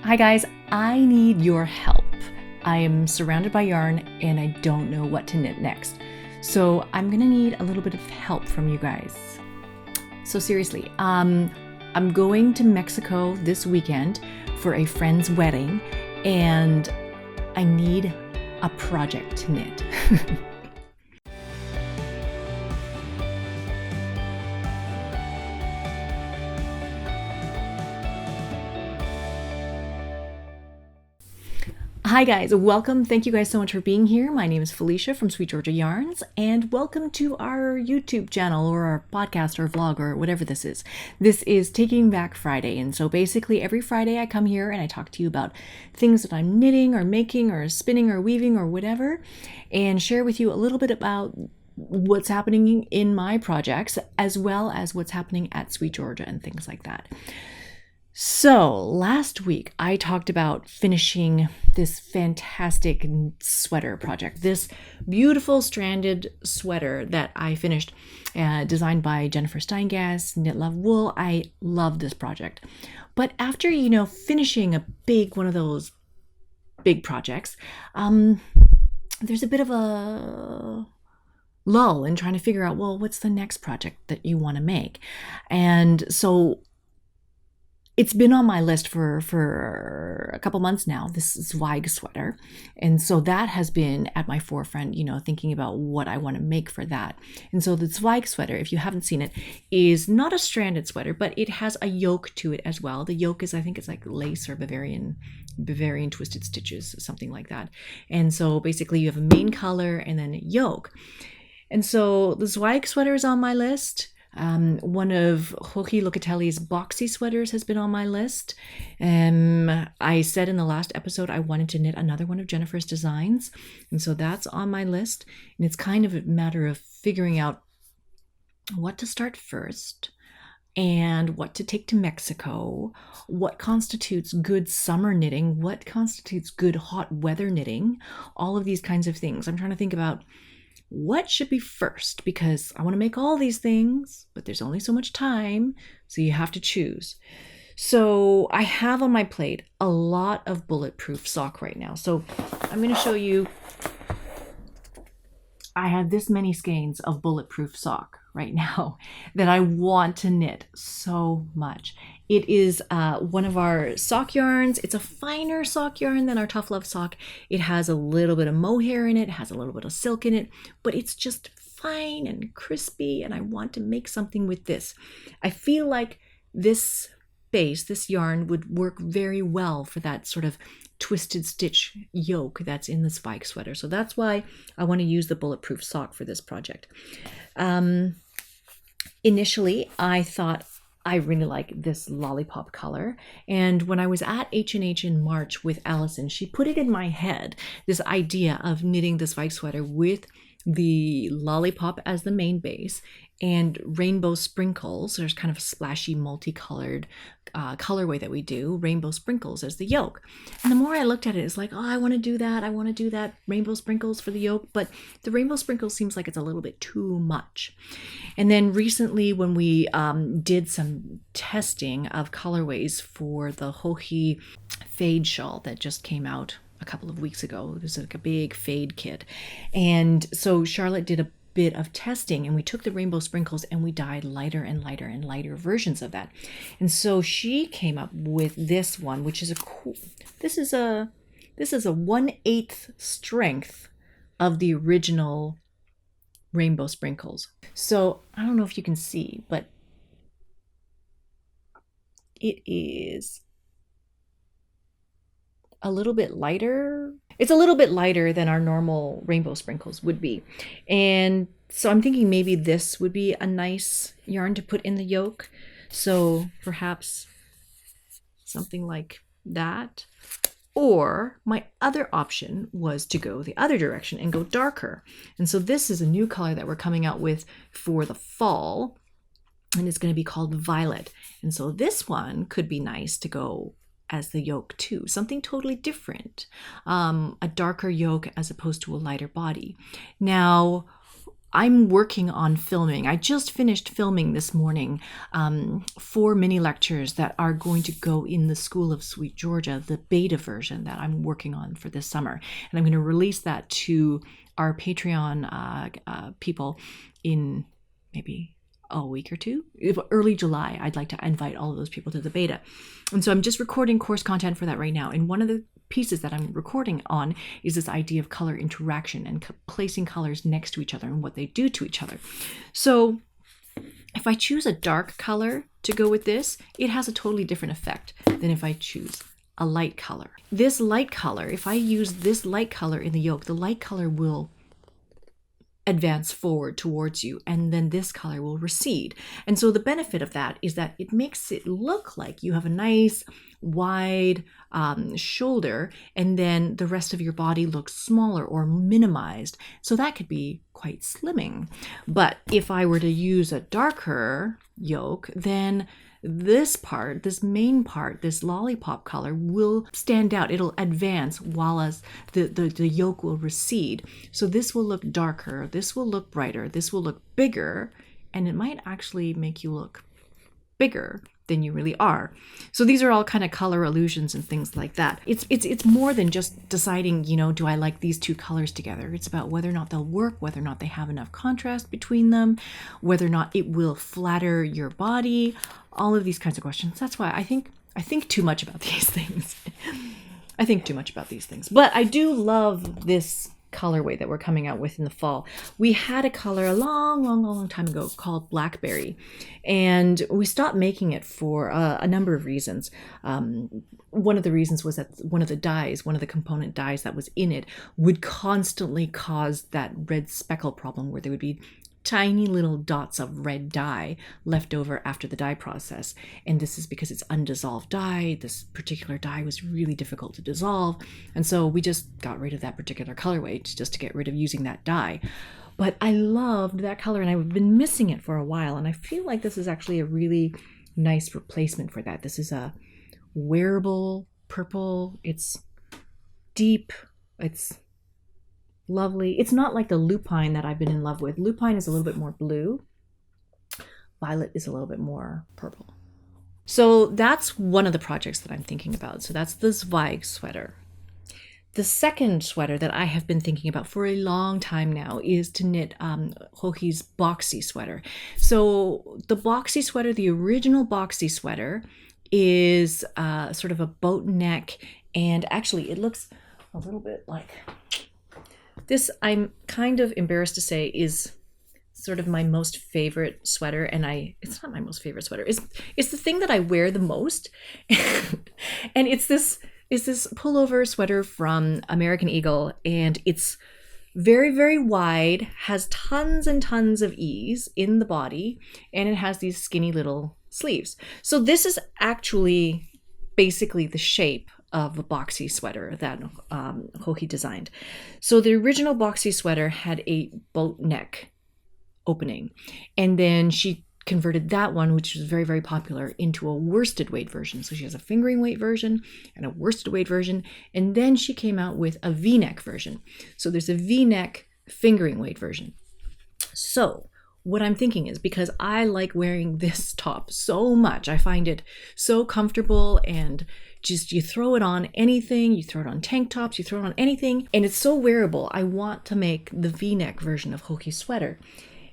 Hi guys, I need your help. I am surrounded by yarn and I don't know what to knit next. So I'm gonna need a little bit of help from you guys. So seriously, I'm going to Mexico this weekend for a friend's wedding and I need a project to knit. Hi guys, welcome. Thank you guys so much for being here. My name is Felicia from SweetGeorgia Yarns, and welcome to our YouTube channel or our podcast or vlog or whatever this is. This is Taking Back Friday, and so basically every Friday I come here and I talk to you about things that I'm knitting or making or spinning or weaving or whatever, and share with you a little bit about what's happening in my projects as well as what's happening at SweetGeorgia and things like that. So last week I talked about finishing this fantastic sweater project, this beautiful stranded sweater that I finished, designed by Jennifer Steingass, Knit Love Wool. I love this project. But after, finishing one of those big projects, there's a bit of a lull in trying to figure out, well, what's the next project that you want to make? And so it's been on my list for a couple months now, this Zweig sweater. And so that has been at my forefront, thinking about what I want to make for that. And so the Zweig sweater, if you haven't seen it, is not a stranded sweater, but it has a yoke to it as well. The yoke is, I think it's like lace or Bavarian twisted stitches, something like that. And so basically you have a main color and then a yoke. And so the Zweig sweater is on my list. One of Jorge Locatelli's Boxy sweaters has been on my list. I said in the last episode I wanted to knit another one of Jennifer's designs, and so that's on my list. And it's kind of a matter of figuring out what to start first and what to take to Mexico, what constitutes good summer knitting, what constitutes good hot weather knitting, all of these kinds of things. I'm trying to think about what should be first, because I want to make all these things, but there's only so much time, so you have to choose. So I have on my plate a lot of bulletproof sock right now. So I'm going to show you, I have this many skeins of bulletproof sock right now that I want to knit so much. It is one of our sock yarns. It's a finer sock yarn than our Tough Love sock. It has a little bit of mohair in it, has a little bit of silk in it, but it's just fine and crispy, and I want to make something with this. I feel like this yarn would work very well for that sort of twisted stitch yoke that's in the Zweig sweater. So that's why I want to use the bulletproof sock for this project. Initially, I thought I really like this Lollipop color, and when I was at H&H in March with Allison, she put it in my head, this idea of knitting the Zweig sweater with the Lollipop as the main base and rainbow sprinkles. There's kind of a splashy multicolored colorway that we do, rainbow sprinkles as the yoke. And the more I looked at it, it's like, oh, I want to do that, rainbow sprinkles for the yoke, but the rainbow sprinkles seems like it's a little bit too much. And then recently when we did some testing of colorways for the Jorge Fade Shawl that just came out a couple of weeks ago, it was like a big fade kit. And so Charlotte did a bit of testing, and we took the rainbow sprinkles and we dyed lighter and lighter and lighter versions of that. And so she came up with this one, which is this is a 1/8 strength of the original rainbow sprinkles. So I don't know if you can see, but it is a little bit lighter. It's a little bit lighter than our normal rainbow sprinkles would be. And so I'm thinking maybe this would be a nice yarn to put in the yoke. So perhaps something like that. Or my other option was to go the other direction and go darker. And so this is a new color that we're coming out with for the fall, and it's going to be called Violet. And so this one could be nice to go as the yoke too, something totally different, a darker yoke as opposed to a lighter body. Now, I'm working on filming. I just finished filming this morning 4 mini lectures that are going to go in the School of SweetGeorgia, the beta version that I'm working on for this summer. And I'm going to release that to our Patreon people in maybe a week or two, early July. I'd like to invite all of those people to the beta. And so I'm just recording course content for that right now. And one of the pieces that I'm recording on is this idea of color interaction and placing colors next to each other and what they do to each other. So if I choose a dark color to go with this, it has a totally different effect than if I choose a light color. This light color, if I use this light color in the yolk, the light color will advance forward towards you, and then this color will recede. And so the benefit of that is that it makes it look like you have a nice wide shoulder, and then the rest of your body looks smaller or minimized. So that could be quite slimming. But if I were to use a darker yolk, then this part, this main part, this lollipop color will stand out. It'll advance while as the yolk will recede. So this will look darker, this will look brighter, this will look bigger, and it might actually make you look bigger than you really are. So these are all kind of color illusions and things like that. It's more than just deciding, do I like these two colors together? It's about whether or not they'll work, whether or not they have enough contrast between them, whether or not it will flatter your body, all of these kinds of questions. That's why I think too much about these things. I think too much about these things. But I do love this colorway that we're coming out with in the fall. We had a color a long time ago called Blackberry, and we stopped making it for a number of reasons. One of the reasons was that one of the component dyes that was in it would constantly cause that red speckle problem where there would be tiny little dots of red dye left over after the dye process. And this is because it's undissolved dye. This particular dye was really difficult to dissolve. And so we just got rid of that particular colorway just to get rid of using that dye. But I loved that color and I've been missing it for a while. And I feel like this is actually a really nice replacement for that. This is a wearable purple. It's deep. It's lovely. It's not like the lupine that I've been in love with. Lupine is a little bit more blue. Violet is a little bit more purple. So that's one of the projects that I'm thinking about. So that's the Zweig sweater. The second sweater that I have been thinking about for a long time now is to knit Hohi's Boxy sweater. So the Boxy sweater, the original Boxy sweater, is sort of a boat neck, and actually it looks a little bit like this. I'm kind of embarrassed to say is sort of my most favorite sweater, and it's not my most favorite sweater. It's the thing that I wear the most, and it's this pullover sweater from American Eagle, and it's very, very wide, has tons and tons of ease in the body, and it has these skinny little sleeves. So this is actually basically the shape of a Boxy sweater that Hohi designed. So the original Boxy sweater had a boat neck opening, and then she converted that one, which was very, very popular, into a worsted weight version. So she has a fingering weight version and a worsted weight version, and then she came out with a V-neck version. So there's a V-neck fingering weight version. So what I'm thinking is, because I like wearing this top so much, I find it so comfortable, and just you throw it on anything, you throw it on tank tops, you throw it on anything, and it's so wearable. I want to make the V-neck version of Hohi's sweater.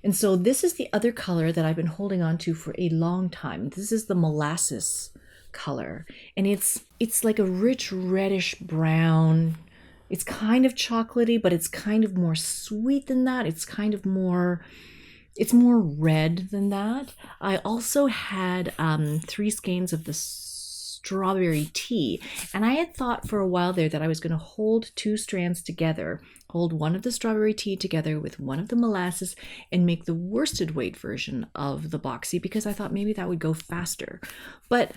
And so this is the other color that I've been holding on to for a long time. This is the molasses color, and it's like a rich reddish brown. It's kind of chocolatey, but it's kind of more sweet than that. It's more red than that. I also had 3 skeins of the strawberry tea, and I had thought for a while there that I was going to hold 2 strands together, hold one of the strawberry tea together with one of the molasses, and make the worsted weight version of the Boxy, because I thought maybe that would go faster. But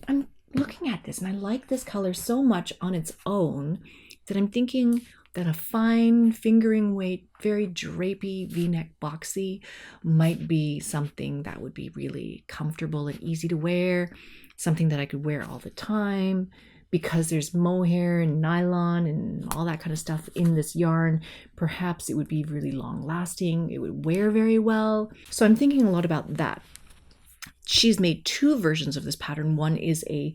I'm looking at this and I like this color so much on its own that I'm thinking that a fine fingering weight, very drapey V-neck Boxy might be something that would be really comfortable and easy to wear, something that I could wear all the time, because there's mohair and nylon and all that kind of stuff in this yarn, perhaps it would be really long lasting. It would wear very well. So I'm thinking a lot about that. She's made two versions of this pattern. One is a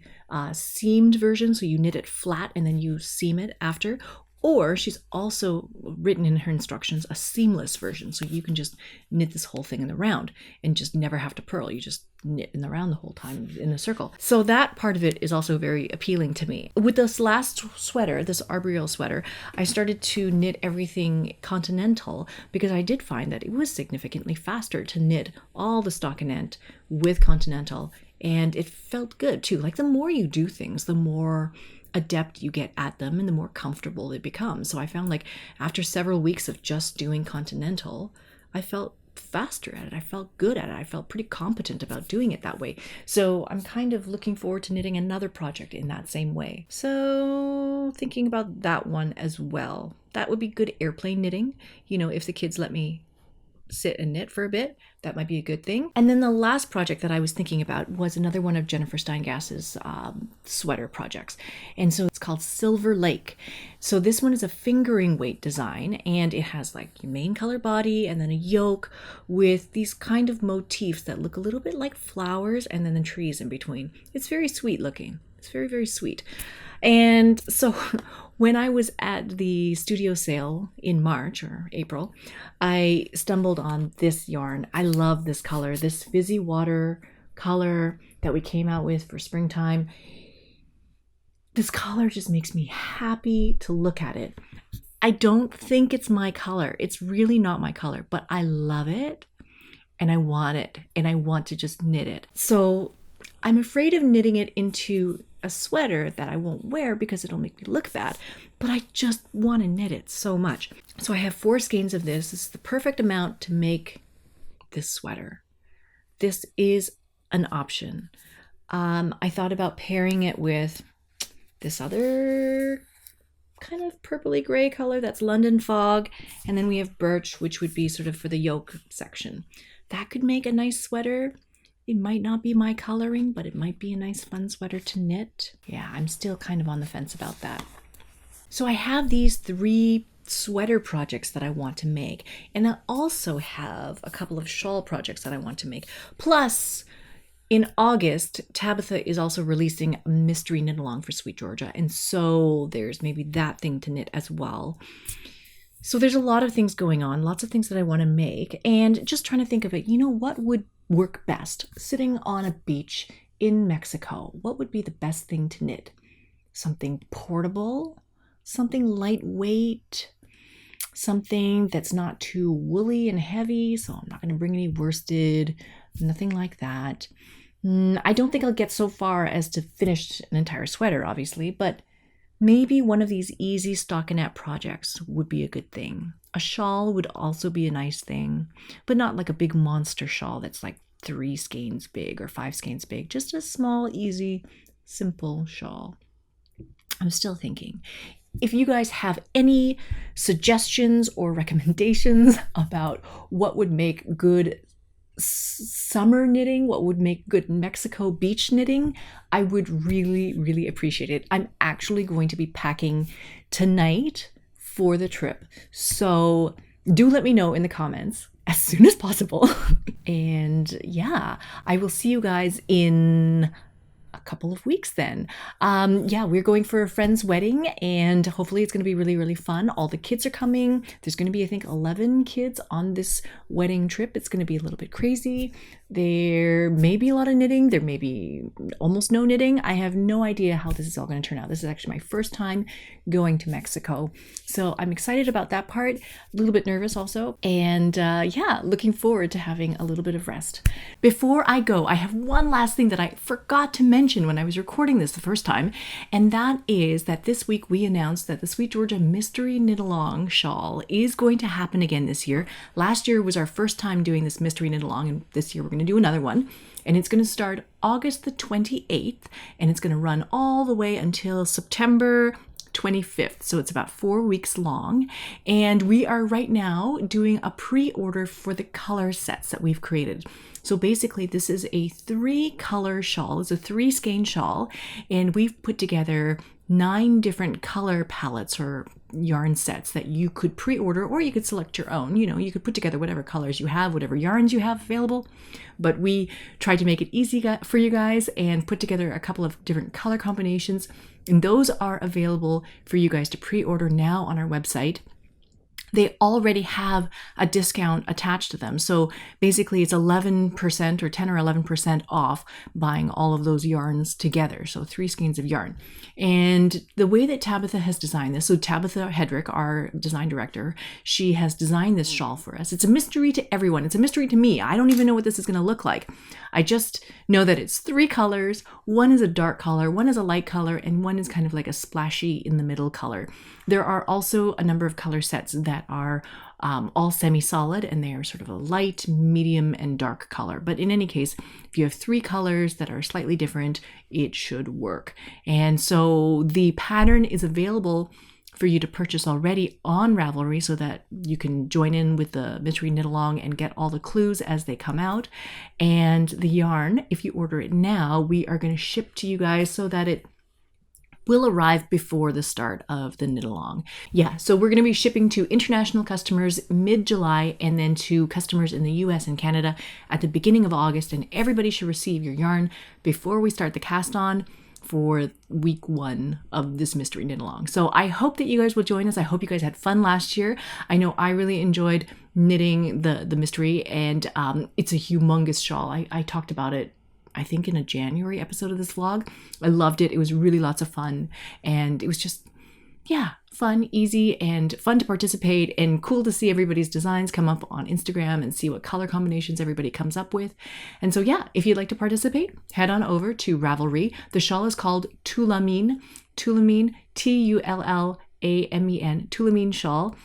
seamed version, so you knit it flat and then you seam it after. Or she's also written in her instructions a seamless version, so you can just knit this whole thing in the round and just never have to purl. You just knit in the round the whole time in a circle. So that part of it is also very appealing to me. With this last sweater, this Arboreal sweater, I started to knit everything continental because I did find that it was significantly faster to knit all the stockinette with continental, and it felt good too. Like the more you do things, the more adept you get at them and the more comfortable they become. So I found like after several weeks of just doing continental, I felt faster at it. I felt good at it. I felt pretty competent about doing it that way. So I'm kind of looking forward to knitting another project in that same way. So thinking about that one as well. That would be good airplane knitting. You know, if the kids let me sit and knit for a bit, that might be a good thing. And then the last project that I was thinking about was another one of Jennifer Steingass's sweater projects. And so it's called Silver Lake. So this one is a fingering weight design, and it has like your main color body and then a yoke with these kind of motifs that look a little bit like flowers and then the trees in between. It's very sweet looking. It's very, very sweet. And so when I was at the studio sale in March or April, I stumbled on this yarn. I love this color, this fizzy water color that we came out with for springtime. This color just makes me happy to look at it. I don't think it's my color. It's really not my color, but I love it and I want it and I want to just knit it. So I'm afraid of knitting it into a sweater that I won't wear because it'll make me look bad, but I just want to knit it so much. So I have 4 skeins of this. This is the perfect amount to make this sweater. This is an option. I thought about pairing it with this other kind of purpley gray color that's London Fog, and then we have Birch, which would be sort of for the yoke section. That could make a nice sweater. It might not be my coloring, but it might be a nice fun sweater to knit. Yeah, I'm still kind of on the fence about that. So I have these 3 sweater projects that I want to make. And I also have a couple of shawl projects that I want to make. Plus, in August, Tabitha is also releasing a mystery knit along for SweetGeorgia. And so there's maybe that thing to knit as well. So there's a lot of things going on, lots of things that I want to make. And just trying to think of it, you know, what would work best? Sitting on a beach in Mexico, what would be the best thing to knit? Something portable, something lightweight, something that's not too woolly and heavy, so I'm not going to bring any worsted, nothing like that. I don't think I'll get so far as to finish an entire sweater, obviously, but maybe one of these easy stockinette projects would be a good thing. A shawl would also be a nice thing, but not like a big monster shawl that's like 3 skeins big or 5 skeins big. Just a small, easy, simple shawl. I'm still thinking. If you guys have any suggestions or recommendations about what would make good summer knitting, what would make good Mexico beach knitting, I would really, really appreciate it. I'm actually going to be packing tonight for the trip. So do let me know in the comments as soon as possible. And yeah, I will see you guys in a couple of weeks then. Yeah, we're going for a friend's wedding and hopefully it's going to be really, really fun. All the kids are coming. There's going to be, I think, 11 kids on this wedding trip. It's going to be a little bit crazy. There may be a lot of knitting. There may be almost no knitting. I have no idea how this is all going to turn out. This is actually my first time going to Mexico. So I'm excited about that part. A little bit nervous also. And yeah, looking forward to having a little bit of rest. Before I go, I have one last thing that I forgot to mention when I was recording this the first time. And that is that this week we announced that the SweetGeorgia Mystery Knit Along shawl is going to happen again this year. Last year was our first time doing this Mystery Knit Along, and this year we're going to do another one. And it's going to start August the 28th, and it's going to run all the way until September 25th. So it's about 4 weeks long. And we are right now doing a pre-order for the color sets that we've created. So basically this is a 3-color shawl. It's a 3-skein shawl. And we've put together 9 different color palettes or yarn sets that you could pre-order, or you could select your own. You know, you could put together whatever colors you have, whatever yarns you have available. But we tried to make it easy for you guys and put together a couple of different color combinations. And those are available for you guys to pre-order now on our website. They already have a discount attached to them. So basically it's 11% or 10 or 11% off buying all of those yarns together. So 3 skeins of yarn. And the way that Tabitha has designed this, so Tabitha Hedrick, our design director, she has designed this shawl for us. It's a mystery to everyone. It's a mystery to me. I don't even know what this is going to look like. I just know that it's 3 colors. One is a dark color, one is a light color, and one is kind of like a splashy in the middle color. There are also a number of color sets that are all semi-solid, and they are sort of a light, medium, and dark color. But in any case, if you have 3 colors that are slightly different, it should work. And so the pattern is available for you to purchase already on Ravelry so that you can join in with the mystery knit along and get all the clues as they come out. And the yarn, if you order it now, we are going to ship to you guys so that it will arrive before the start of the knit along. Yeah, so we're going to be shipping to international customers mid-July and then to customers in the US and Canada at the beginning of August, and everybody should receive your yarn before we start the cast on for week 1 of this mystery knit along. So I hope that you guys will join us. I hope you guys had fun last year. I know I really enjoyed knitting the mystery, and it's a humongous shawl. I talked about it, I think, in a January episode of this vlog. I loved it. It was really lots of fun, and it was just, yeah, fun, easy, and fun to participate, and cool to see everybody's designs come up on Instagram and see what color combinations everybody comes up with. And so yeah, if you'd like to participate, head on over to Ravelry. The shawl is called Tullamin, Tullamin, Tullamin, Tullamin shawl.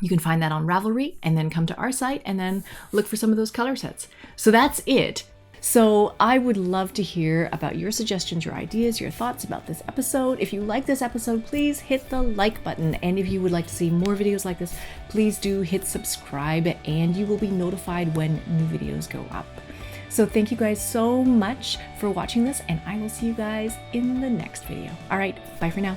You can find that on Ravelry and then come to our site and then look for some of those color sets. So that's it. So I would love to hear about your suggestions, your ideas, your thoughts about this episode. If you like this episode, please hit the like button. And if you would like to see more videos like this, please do hit subscribe and you will be notified when new videos go up. So thank you guys so much for watching this, and I will see you guys in the next video. All right, bye for now.